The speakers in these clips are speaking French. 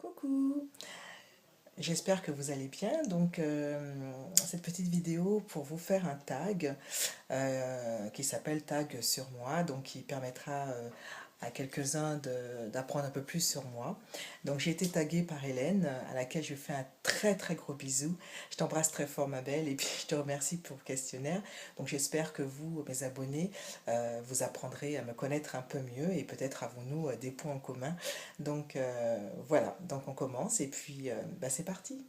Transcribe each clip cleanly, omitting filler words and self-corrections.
Coucou, j'espère que vous allez bien. Cette petite vidéo pour vous faire un tag qui s'appelle Tag sur moi, donc qui permettra à quelques-uns d'apprendre un peu plus sur moi. Donc j'ai été taguée par Hélène, à laquelle je fais un très très gros bisou. Je t'embrasse très fort ma belle et puis je te remercie pour le questionnaire. Donc j'espère que vous, mes abonnés, vous apprendrez à me connaître un peu mieux et peut-être avons-nous des points en commun. Voilà, donc on commence et puis bah, c'est parti.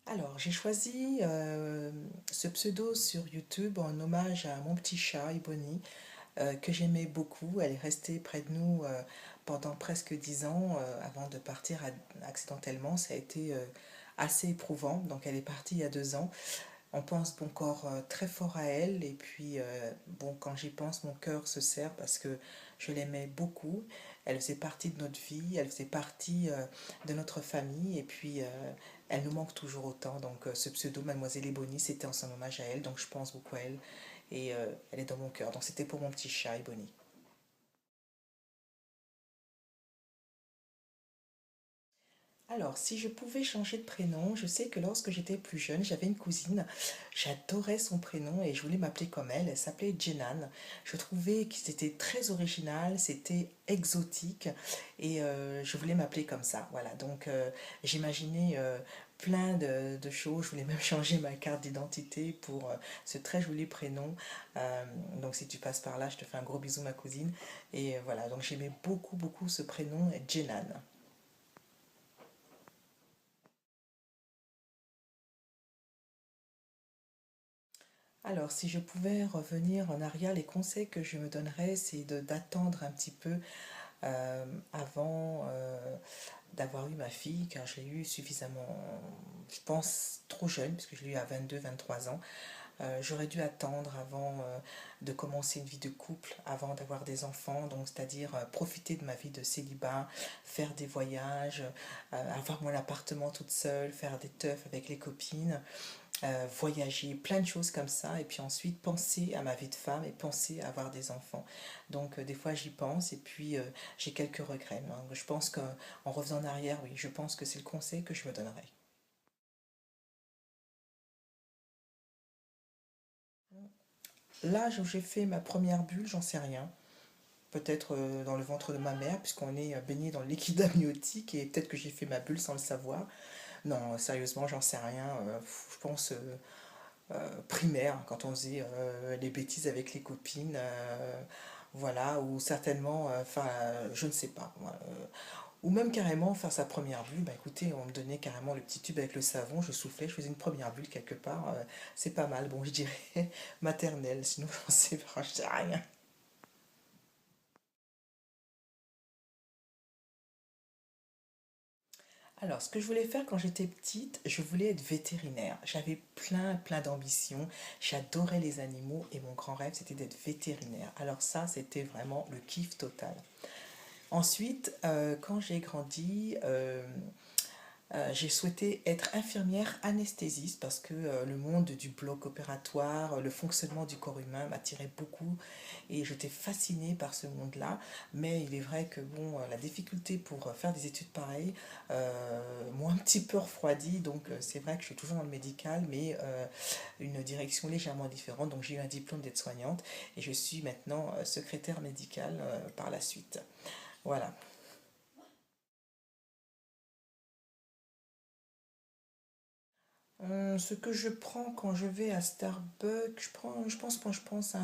Alors, j'ai choisi ce pseudo sur YouTube en hommage à mon petit chat, Ebony, que j'aimais beaucoup. Elle est restée près de nous pendant presque 10 ans avant de partir accidentellement. Ça a été assez éprouvant. Donc, elle est partie il y a 2 ans. On pense encore très fort à elle. Et puis, bon, quand j'y pense, mon cœur se serre parce que je l'aimais beaucoup. Elle faisait partie de notre vie, elle faisait partie de notre famille. Et puis, elle nous manque toujours autant. Donc, ce pseudo, Mademoiselle Ebony, c'était en son hommage à elle. Donc, je pense beaucoup à elle. Et elle est dans mon cœur. Donc, c'était pour mon petit chat, Ebony. Alors, si je pouvais changer de prénom, je sais que lorsque j'étais plus jeune, j'avais une cousine, j'adorais son prénom et je voulais m'appeler comme elle. Elle s'appelait Jenan. Je trouvais que c'était très original, c'était exotique et je voulais m'appeler comme ça. Voilà, j'imaginais plein de choses. Je voulais même changer ma carte d'identité pour ce très joli prénom. Donc, si tu passes par là, je te fais un gros bisou, ma cousine. Et voilà, donc j'aimais beaucoup, beaucoup ce prénom, Jenan. Alors, si je pouvais revenir en arrière, les conseils que je me donnerais, c'est d'attendre un petit peu avant d'avoir eu ma fille, car je l'ai eu suffisamment, je pense, trop jeune, puisque je l'ai eu à 22, 23 ans. J'aurais dû attendre avant de commencer une vie de couple, avant d'avoir des enfants, donc c'est-à-dire profiter de ma vie de célibat, faire des voyages, avoir mon appartement toute seule, faire des teufs avec les copines, voyager, plein de choses comme ça, et puis ensuite penser à ma vie de femme et penser à avoir des enfants. Donc des fois j'y pense et puis j'ai quelques regrets. Donc, je pense qu'en revenant en arrière, oui, je pense que c'est le conseil que je me donnerais. L'âge où j'ai fait ma première bulle, j'en sais rien. Peut-être dans le ventre de ma mère, puisqu'on est baigné dans le liquide amniotique, et peut-être que j'ai fait ma bulle sans le savoir. Non, sérieusement, j'en sais rien. Je pense primaire, quand on faisait les bêtises avec les copines, voilà, ou certainement, enfin, je ne sais pas. Moi, ou même carrément faire sa première bulle, bah écoutez, on me donnait carrément le petit tube avec le savon, je soufflais, je faisais une première bulle quelque part, c'est pas mal, bon, je dirais maternelle, sinon j'en sais pas, je sais rien. Alors, ce que je voulais faire quand j'étais petite, je voulais être vétérinaire. J'avais plein, plein d'ambitions. J'adorais les animaux et mon grand rêve, c'était d'être vétérinaire. Alors ça, c'était vraiment le kiff total. Ensuite, quand j'ai grandi, j'ai souhaité être infirmière anesthésiste parce que le monde du bloc opératoire, le fonctionnement du corps humain m'attirait beaucoup et j'étais fascinée par ce monde-là. Mais il est vrai que bon, la difficulté pour faire des études pareilles m'a un petit peu refroidi. Donc c'est vrai que je suis toujours dans le médical, mais une direction légèrement différente. Donc j'ai eu un diplôme d'aide-soignante et je suis maintenant secrétaire médicale par la suite. Voilà. Ce que je prends quand je vais à Starbucks, je pense quand je pense à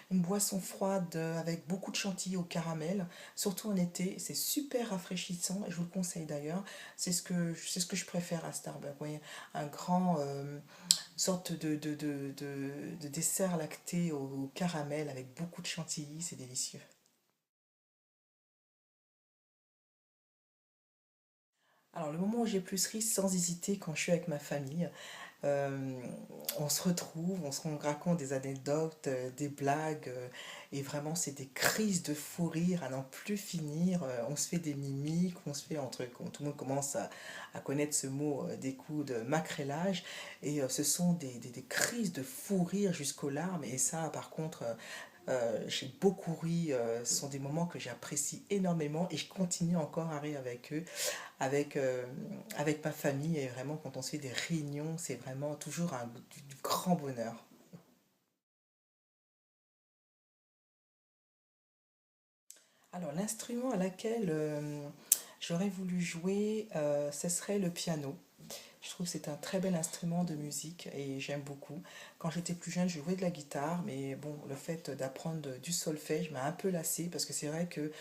une boisson froide avec beaucoup de chantilly au caramel, surtout en été, c'est super rafraîchissant et je vous le conseille d'ailleurs. C'est ce que je préfère à Starbucks. Vous voyez, un grand sorte de dessert lacté au caramel avec beaucoup de chantilly, c'est délicieux. Alors, le moment où j'ai plus ri sans hésiter quand je suis avec ma famille, Euh, on se retrouve, on raconte des anecdotes, des blagues, et vraiment c'est des crises de fou rire à n'en plus finir. On se fait des mimiques, on se fait entre, tout le monde commence à connaître ce mot des coups de macrélage, et ce sont des crises de fou rire jusqu'aux larmes. Et ça, par contre, J'ai beaucoup ri. Ce sont des moments que j'apprécie énormément et je continue encore à rire avec eux, avec, avec ma famille. Et vraiment, quand on se fait des réunions, c'est vraiment toujours du grand bonheur. Alors, l'instrument à laquelle j'aurais voulu jouer, ce serait le piano. Je trouve que c'est un très bel instrument de musique et j'aime beaucoup. Quand j'étais plus jeune, je jouais de la guitare, mais bon, le fait d'apprendre du solfège m'a un peu lassée parce que c'est vrai que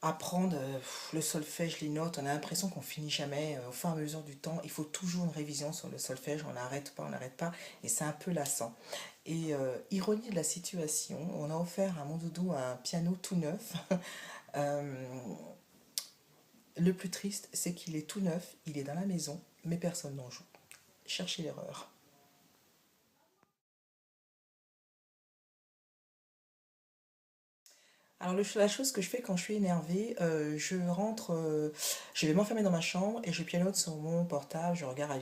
apprendre le solfège, les notes, on a l'impression qu'on finit jamais. Au fur et à mesure du temps, il faut toujours une révision sur le solfège, on n'arrête pas, et c'est un peu lassant. Et ironie de la situation, on a offert à mon doudou un piano tout neuf. Euh, le plus triste, c'est qu'il est tout neuf, il est dans la maison, mais personne n'en joue. Cherchez l'erreur. Alors la chose que je fais quand je suis énervée, je rentre, je vais m'enfermer dans ma chambre et je pianote sur mon portable, je regarde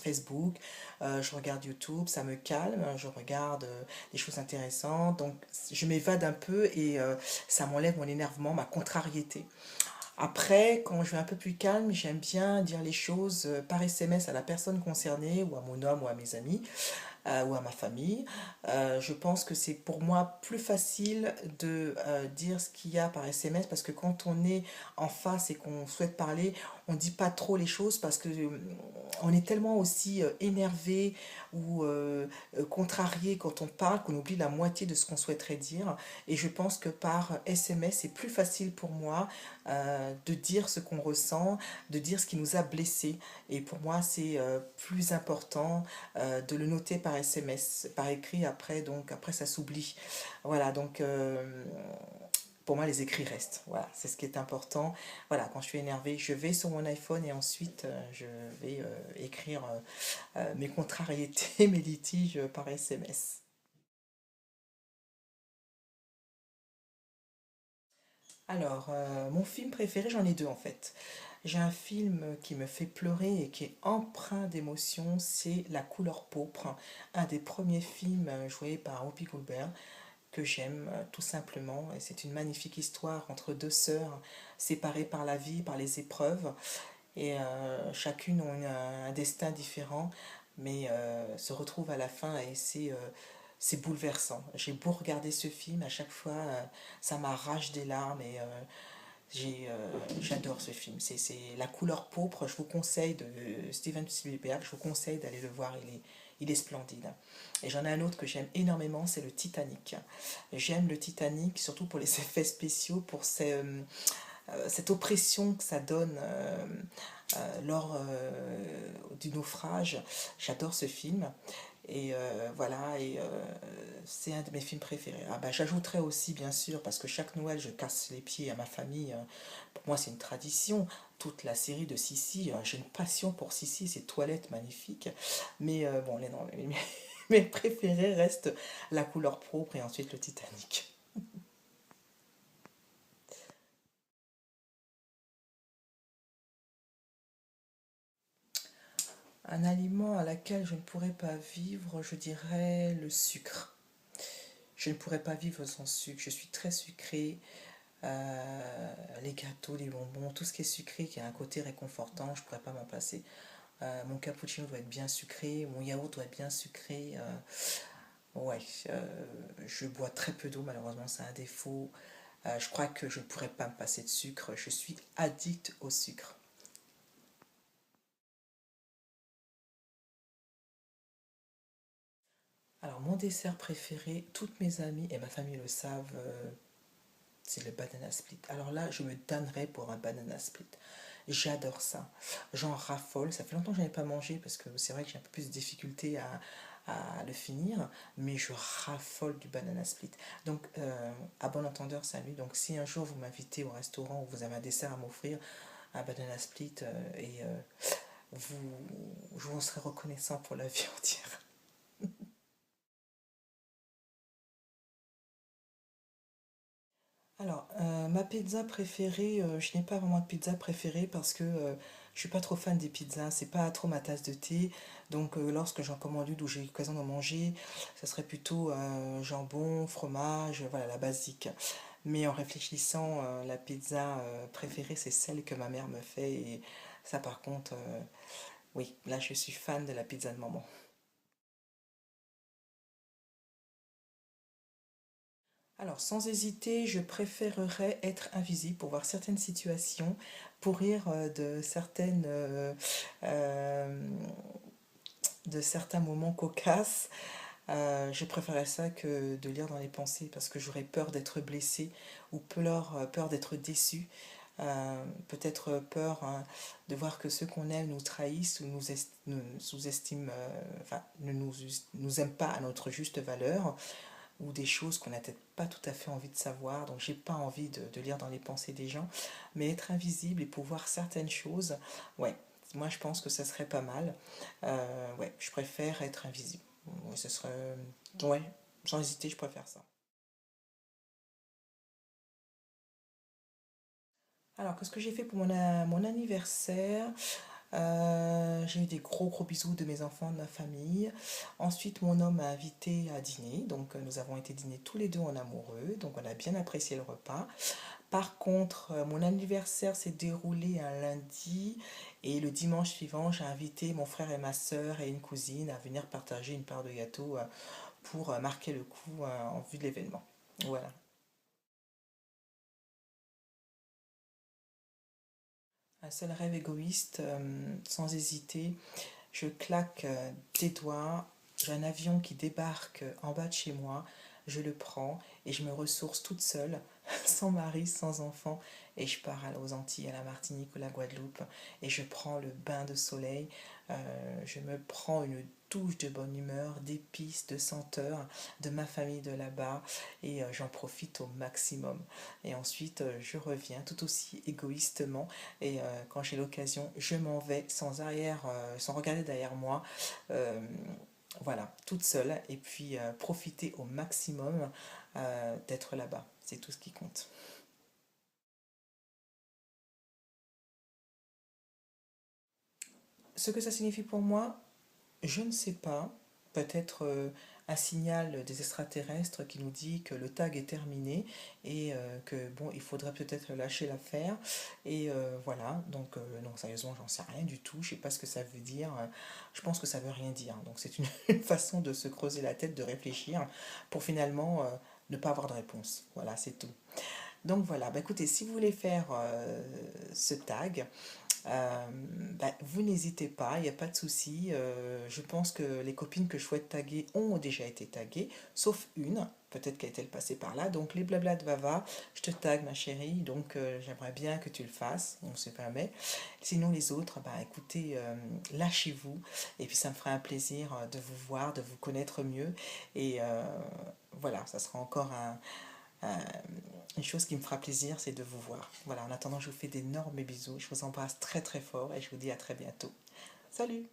Facebook, je regarde YouTube, ça me calme, je regarde des choses intéressantes, donc je m'évade un peu et ça m'enlève mon énervement, ma contrariété. Après, quand je vais un peu plus calme, j'aime bien dire les choses par SMS à la personne concernée ou à mon homme ou à mes amis ou à ma famille. Je pense que c'est pour moi plus facile de dire ce qu'il y a par SMS parce que quand on est en face et qu'on souhaite parler, on ne dit pas trop les choses parce que on est tellement aussi énervé ou contrarié quand on parle qu'on oublie la moitié de ce qu'on souhaiterait dire. Et je pense que par SMS, c'est plus facile pour moi de dire ce qu'on ressent, de dire ce qui nous a blessés. Et pour moi, c'est plus important de le noter par SMS, par écrit après, donc après ça s'oublie. Voilà, donc pour moi les écrits restent. Voilà, c'est ce qui est important. Voilà, quand je suis énervée, je vais sur mon iPhone et ensuite je vais écrire mes contrariétés, mes litiges par SMS. Alors, mon film préféré, j'en ai deux en fait. J'ai un film qui me fait pleurer et qui est empreint d'émotion, c'est La couleur pourpre, un des premiers films joués par Whoopi Goldberg que j'aime tout simplement. Et c'est une magnifique histoire entre deux sœurs séparées par la vie, par les épreuves, et chacune ont un destin différent, mais se retrouvent à la fin et c'est bouleversant. J'ai beau regarder ce film, à chaque fois ça m'arrache des larmes et j'adore ce film. C'est La couleur pourpre, je vous conseille de Steven Spielberg, je vous conseille d'aller le voir, il est splendide. Et j'en ai un autre que j'aime énormément, c'est le Titanic. J'aime le Titanic, surtout pour les effets spéciaux, pour cette oppression que ça donne lors du naufrage. J'adore ce film. Et voilà, et c'est un de mes films préférés. Ah bah, j'ajouterais aussi, bien sûr, parce que chaque Noël, je casse les pieds à ma famille. Pour moi, c'est une tradition. Toute la série de Sissi, j'ai une passion pour Sissi, ses toilettes magnifiques. Mais bon, non, mes préférés restent La couleur propre et ensuite le Titanic. Un aliment à laquelle je ne pourrais pas vivre, je dirais le sucre. Je ne pourrais pas vivre sans sucre. Je suis très sucrée. Les gâteaux, les bonbons, tout ce qui est sucré, qui a un côté réconfortant, je ne pourrais pas m'en passer. Mon cappuccino doit être bien sucré, mon yaourt doit être bien sucré. Ouais, je bois très peu d'eau, malheureusement, c'est un défaut. Je crois que je ne pourrais pas me passer de sucre. Je suis addict au sucre. Alors, mon dessert préféré, toutes mes amies et ma famille le savent, c'est le banana split. Alors là, je me donnerais pour un banana split. J'adore ça. J'en raffole. Ça fait longtemps que je n'en ai pas mangé parce que c'est vrai que j'ai un peu plus de difficulté à le finir, mais je raffole du banana split. Donc, à bon entendeur, salut. Donc, si un jour vous m'invitez au restaurant où vous avez un dessert à m'offrir, un banana split, vous, je vous en serai reconnaissant pour la vie entière. Alors, ma pizza préférée, je n'ai pas vraiment de pizza préférée parce que Je suis pas trop fan des pizzas, c'est pas trop ma tasse de thé. Donc lorsque j'en commande une ou j'ai l'occasion d'en manger, ça serait plutôt jambon, fromage, voilà la basique. Mais en réfléchissant, la pizza préférée, c'est celle que ma mère me fait. Et ça, par contre, oui, là, je suis fan de la pizza de maman. Alors, sans hésiter, je préférerais être invisible pour voir certaines situations, pour rire euh, de certains moments cocasses. Je préférerais ça que de lire dans les pensées parce que j'aurais peur d'être blessée ou peur d'être déçue. Peut-être peur hein, de voir que ceux qu'on aime nous trahissent ou nous sous-estiment, enfin, nous aiment pas à notre juste valeur ou des choses qu'on n'a peut-être pas tout à fait envie de savoir. Donc j'ai pas envie de lire dans les pensées des gens, mais être invisible et pouvoir certaines choses, ouais, moi je pense que ça serait pas mal. Ouais, je préfère être invisible. Ouais, ce serait, ouais, sans hésiter, je préfère ça. Alors, qu'est-ce que j'ai fait pour mon anniversaire? J'ai eu des gros gros bisous de mes enfants, de ma famille. Ensuite, mon homme m'a invité à dîner. Donc, nous avons été dîner tous les deux en amoureux. Donc, on a bien apprécié le repas. Par contre, mon anniversaire s'est déroulé un lundi. Et le dimanche suivant, j'ai invité mon frère et ma soeur et une cousine à venir partager une part de gâteau pour marquer le coup en vue de l'événement. Voilà. Un seul rêve égoïste, sans hésiter. Je claque des doigts, j'ai un avion qui débarque en bas de chez moi, je le prends et je me ressource toute seule, sans mari, sans enfant, et je pars aux Antilles, à la Martinique ou la Guadeloupe, et je prends le bain de soleil, je me prends une douche de bonne humeur, d'épices, de senteurs, de ma famille de là-bas, et j'en profite au maximum. Et ensuite, je reviens tout aussi égoïstement, et quand j'ai l'occasion, je m'en vais sans regarder derrière moi, euh, voilà, toute seule, et puis profiter au maximum d'être là-bas. C'est tout ce qui compte. Ce que ça signifie pour moi, je ne sais pas. Peut-être un signal des extraterrestres qui nous dit que le tag est terminé et que bon, il faudrait peut-être lâcher l'affaire. Et voilà, donc non, sérieusement, j'en sais rien du tout. Je sais pas ce que ça veut dire. Je pense que ça veut rien dire. Donc c'est une, une façon de se creuser la tête, de réfléchir pour finalement ne pas avoir de réponse. Voilà, c'est tout. Donc voilà, bah, écoutez, si vous voulez faire ce tag, bah, vous n'hésitez pas, il n'y a pas de souci. Je pense que les copines que je souhaite taguer ont déjà été taguées, sauf une, peut-être qu'elle passée par là. Donc les blabla de Vava, je te tague ma chérie, donc j'aimerais bien que tu le fasses, on ne sait jamais. Sinon les autres, bah écoutez, lâchez-vous, et puis ça me fera un plaisir de vous voir, de vous connaître mieux. Et voilà, ça sera encore un, une chose qui me fera plaisir, c'est de vous voir. Voilà, en attendant, je vous fais d'énormes bisous. Je vous embrasse très très fort et je vous dis à très bientôt. Salut!